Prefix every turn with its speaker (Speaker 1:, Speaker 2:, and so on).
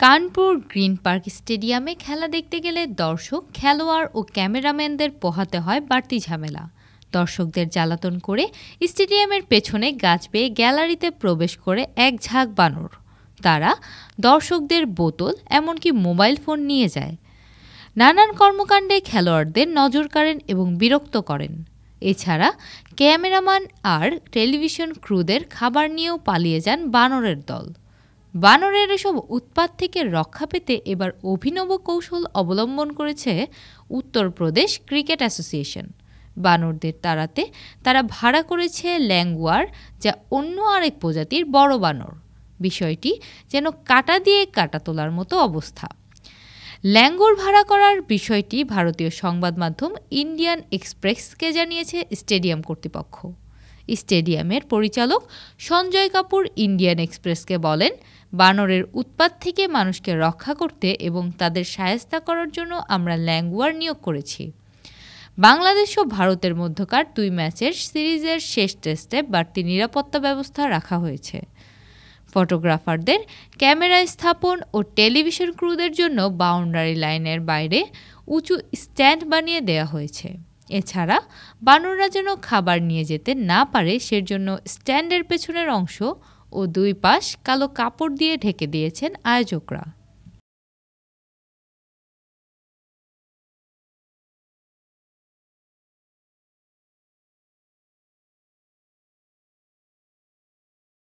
Speaker 1: Kanpur green park স্টেডিয়ামে খেলা দেখতে গেলে দর্শক, খেলোয়াড় ও ক্যামেরাম্যানদের পোহাতে হয় বাড়তি ঝামেলা। দর্শকদের জ্বালাতন করে স্টেডিয়ামের পেছনে গাছ বেয়ে গ্যালারিতে প্রবেশ করে এক ঝাঁক বানর। তারা দর্শকদের বোতল, এমনকি মোবাইল ফোন নিয়ে যায়। নানান কর্মকাণ্ডে খেলোয়াড়দের নজর কাড়েন এবং বিরক্ত করেন। এছাড়া ক্যামেরাম্যান আর টেলিভিশন ক্রুদের খাবার নিয়েও পালিয়ে যান বানরের দল। বানরের এসব উৎপাত থেকে রক্ষা পেতে এবার অভিনব কৌশল অবলম্বন করেছে উত্তরপ্রদেশ ক্রিকেট অ্যাসোসিয়েশন। বানরদের তাড়াতে তারা ভাড়া করেছে ল্যাঙ্গুয়ার, যা অন্য আরেক প্রজাতির বড় বানর। বিষয়টি যেন কাঁটা দিয়ে কাঁটা তোলার মতো অবস্থা। ল্যাঙ্গুর ভাড়া করার বিষয়টি ভারতীয় সংবাদ মাধ্যম ইন্ডিয়ান এক্সপ্রেসকে জানিয়েছে স্টেডিয়াম কর্তৃপক্ষ। স্টেডিয়ামের পরিচালক সঞ্জয় কাপুর ইন্ডিয়ান এক্সপ্রেসকে বলেন, বানরের উৎপাত থেকে মানুষকে রক্ষা করতে এবং তাদের শায়েস্তা করার জন্য আমরা ল্যাঙ্গুয়ার নিয়োগ করেছি। বাংলাদেশ ও ভারতের মধ্যকার 2 ম্যাচের সিরিজের শেষ টেস্টে বাড়তি নিরাপত্তা ব্যবস্থা রাখা হয়েছে। ফটোগ্রাফারদের, ক্যামেরা স্থাপন ও টেলিভিশন ক্রুদের জন্য বাউন্ডারি লাইনের বাইরে উঁচু স্ট্যান্ড বানিয়ে দেওয়া হয়েছে। এছাড়া বানররা যেন খাবার নিয়ে যেতে না পারে সেজন্য স্ট্যান্ডের পেছনের অংশ ও 2 পাশ কালো কাপড় দিয়ে ঢেকে দিয়েছেন আয়োজকরা।